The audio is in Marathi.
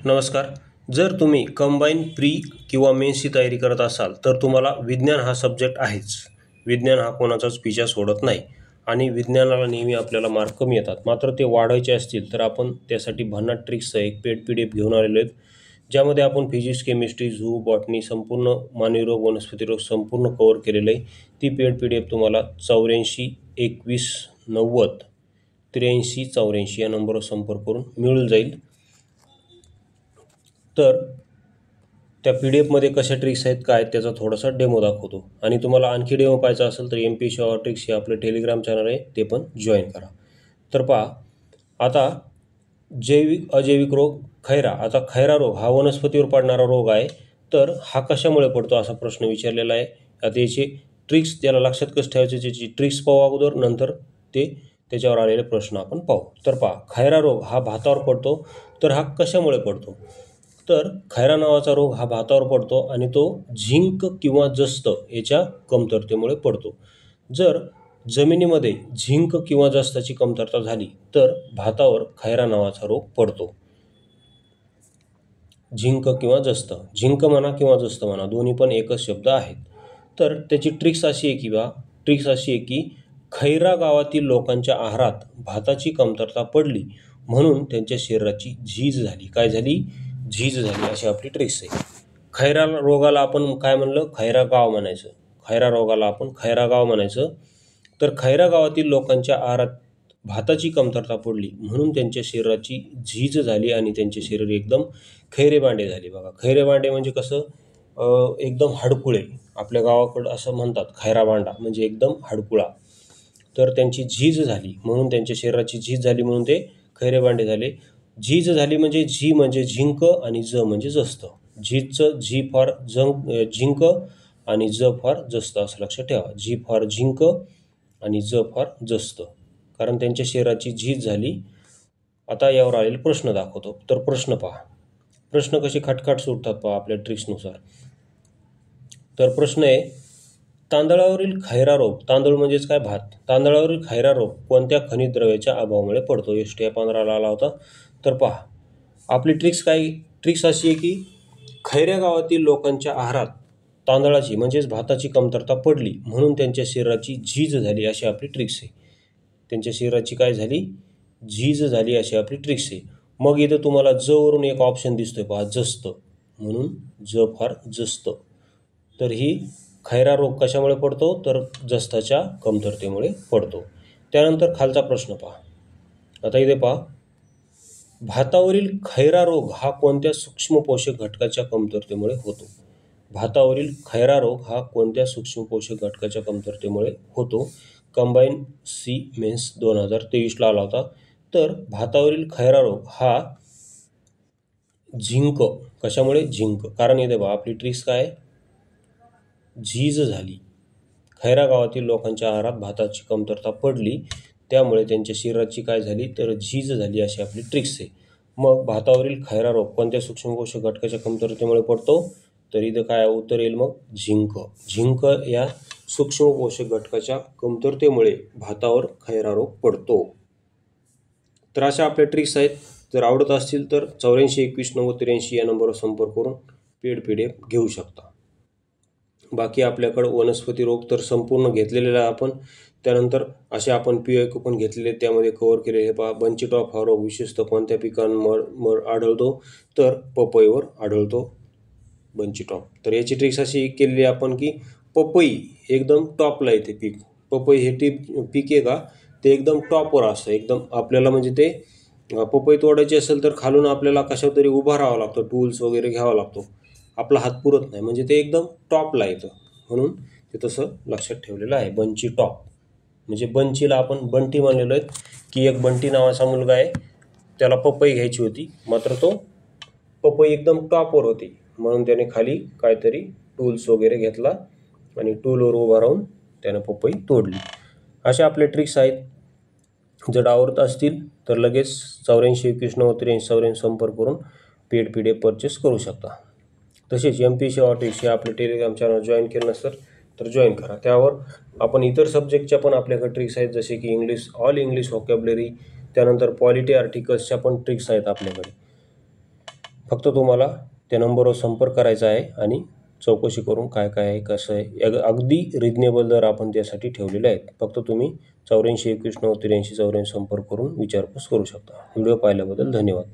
नमस्कार. जर तुम्ही कंबाईन प्री किंवा मेन्सची तयारी करत असाल तर तुम्हाला विज्ञान हा सब्जेक्ट आहेच. विज्ञान हा कोणाचाच पिछा सोडत नाही आणि विज्ञानाला नेहमी आपल्याला मार्क कमी येतात. मात्र ते वाढवायचे असतील तर आपण त्यासाठी भन्नाट ट्रिक्सचं एक पेड PDF घेऊन आलेलो आहेत, ज्यामध्ये आपण फिजिक्स, केमिस्ट्री, झू, बॉटनी, संपूर्ण मानवी रोग, वनस्पती रोग संपूर्ण कव्हर केलेलं आहे. ती पेड PDF तुम्हाला 84 21 90 83 84 या नंबरवर संपर्क करून मिळून जाईल. तर त्या PDF मध्ये कशा ट्रिक्स आहेत, काय त्याचा थोडासा डेमो दाखवतो. आणि तुम्हाला आणखी डेमो पाहायचा असेल तर MPSC ऑर ट्रिक्स हे आपलं टेलिग्राम चॅनल आहे, ते पण जॉईन करा. तर पहा, आता जैविक अजैविक रोग खैरा. आता खैरा रोग हा वनस्पतीवर पडणारा रोग आहे. तर हा कशामुळे पडतो असा प्रश्न विचारलेला आहे. आता याची ट्रिक्स, त्याला लक्षात कसं ठेवायचं त्याची ट्रिक्स पाहू अगोदर, नंतर ते त्याच्यावर आलेले प्रश्न आपण पाहू. तर पहा, खैरा रोग हा भातावर पडतो. तर हा कशामुळे पडतो? तर खैरा नावाचा रोग हा भातावर पडतो आणि तो झिंक किंवा जस्त याच्या कमतरतेमुळे पडतो. जर जमिनीमध्ये झिंक किंवा जस्ताची कमतरता झाली तर भातावर खैरा नावाचा रोग पडतो. झिंक किंवा जस्त, झिंक म्हणा किंवा जस्त म्हणा, दोन्ही पण एकच शब्द आहेत. तर त्याची ट्रिक्स अशी आहे की खैरा गावातील लोकांच्या आहारात भाताची कमतरता पडली म्हणून त्यांच्या शरीराची झीज झाली. काय झाली? झीज झाली, अशी आपली ट्रिक्स आहे. खैरा रोगाला आपण काय म्हणलं? खैरा गाव म्हणायचं. खैरा रोगाला आपण खैरा गाव म्हणायचं. तर खैरा गावातील लोकांच्या आहारात भाताची कमतरता पडली म्हणून त्यांच्या शरीराची झीज झाली आणि त्यांचे शरीर एकदम खैरेबांडे झाले. बघा, खैरेबांडे म्हणजे कसं? एकदम हडकुळे. आपल्या गावाकडं असं म्हणतात, खैराबांडा म्हणजे एकदम हडकुळा. तर त्यांची झीज झाली म्हणून, त्यांच्या शरीराची झीज झाली म्हणून ते खैरेबांडे झाले. झीज झाली म्हणजे झी म्हणजे झिंक आणि ज म्हणजे जस्त. झीजचं झी फॉर झिंक आणि ज फॉर जस्त असं लक्षात ठेवा. झी फॉर झिंक आणि ज फॉर जस्त, कारण त्यांच्या शरीराची झीज झाली. आता यावर आलेले प्रश्न दाखवतो. तर प्रश्न पहा, प्रश्न कसे खटखट सुटतात पहा आपल्या ट्रिक्सनुसार. तर प्रश्न आहे, तांदळावरील खैरा रोग, तांदूळ म्हणजेच काय? भात. तांदळावरील खैरा रोग कोणत्या खनिज द्रव्याच्या अभावामुळे पडतो? STI 15ला आला होता. तर पहा, आपली ट्रिक्स काय? ट्रिक्स अशी आहे की खैऱ्या गावातील लोकांच्या आहारात तांदळाची म्हणजेच भाताची कमतरता पडली म्हणून त्यांच्या शरीराची झीज झाली, अशी आपली ट्रिक्स आहे. त्यांच्या शरीराची काय झाली? झीज झाली, अशी आपली ट्रिक्स आहे. मग इथं तुम्हाला ज वरून एक ऑप्शन दिसतोय पहा, जस्त, म्हणून ज फॉर जस्त. तर ही खैरा रोग कशामुळे पडतो? तर जस्ताच्या कमतरतेमुळे पडतो. त्यानंतर खालचा प्रश्न पहा. आता इथे पहा, भातावरील खैरा रोग हा कोणत्या सूक्ष्म पोषक घटकाच्या कमतरतेमुळे होतो? भातावरील खैरा रोग हा कोणत्या सूक्ष्म पोषक घटकाच्या कमतरतेमुळे होतो? कंबाईन सी मेन्स 2023ला आला होता. तर भातावरील खैरा रोग हा झिंक, कशामुळे? झिंक. कारण इथे पहा, आपली ट्रिक्स काय? झीज झाली. खैरा गावातील लोकांच्या आहारात भाताची कमतरता पडली त्यामुळे त्यांच्या शरीराची काय झाली? तर झीज झाली, अशी आपली ट्रिक्स आहे. मग भातावरील खैरा रोग कोणत्या सूक्ष्म पोषक घटकाच्या कमतरतेमुळे पडतो? तर इथं काय उत्तर येईल? मग झिंक. झिंक या सूक्ष्म पोषक घटकाच्या कमतरतेमुळे भातावर खैरा रोग पडतो. तर अशा आपल्या ट्रिक्स आहेत. जर आवडत असतील तर 84 21 90 83 या नंबरवर संपर्क करून पेड PDF घेऊ शकता. बाकी आपल्याकडं वनस्पती रोग तर संपूर्ण घेतलेला आहे आपण. त्यानंतर असे आपण PYQ पण घेतलेले, त्यामध्ये कव्हर केले. हे पहा, बंची टॉप हा रोग विशेषतः कोणत्या पिकांवर आढळतो? तर पपईवर आढळतो बंची टॉप. तर याची ट्रिक्स अशी केलेली आपण की पपई एकदम टॉपला येते पीक. पपई हे पीक आहे का, ते एकदम टॉपवर असतं. एकदम आपल्याला म्हणजे ते पपई तोडायची असेल तर खालून आपल्याला कशावर तरी उभा राहावं लागतं, टूल्स वगैरे घ्यावा लागतो. आपला हात पुरत नाही, म्हणजे ते एकदम टॉपला येतं. म्हणून ते तसं लक्षात ठेवलेलं आहे. बंची टॉप म्हणजे बंचीला आपण बंटी म्हणलेलो आहे की एक बंटी नावाचा मुलगा आहे, त्याला पपई घ्यायची होती, मात्र तो पपई एकदम टॉपवर होती म्हणून त्याने खाली काहीतरी टूल्स वगैरे घेतला आणि टूलवर उभा राहून त्यानं पपई तोडली. अशा आपले ट्रिक्स आहेत. जर आवडत असतील तर लगेच 84 21 90 83 84 संपर्क करून पेड PDF परचेस करू शकता. तसेच MPSC ऑर ट्रिक्स हे आपले टेलिग्राम चॅनल जॉईन केलं नसेल तर जॉईन करा. त्यावर आपण इतर सब्जेक्टच्या पण आपल्याकडे ट्रिक्स आहेत, जसे की इंग्लिश, ऑल इंग्लिश व्होकॅब्युलरी, त्यानंतर पॉलिटी आर्टिकल्सच्या पण ट्रिक्स आहेत आपल्याकडे. फक्त तुम्हाला त्या नंबरवर संपर्क करायचा आहे आणि चौकशी करून काय काय आहे कसं आहे अगदी रिजनेबल दर आपण त्यासाठी ठेवलेले आहेत. फक्त तुम्ही 84 21 90 83 94 संपर्क करून विचारपूस करू शकता. व्हिडिओ पाहिल्याबद्दल धन्यवाद.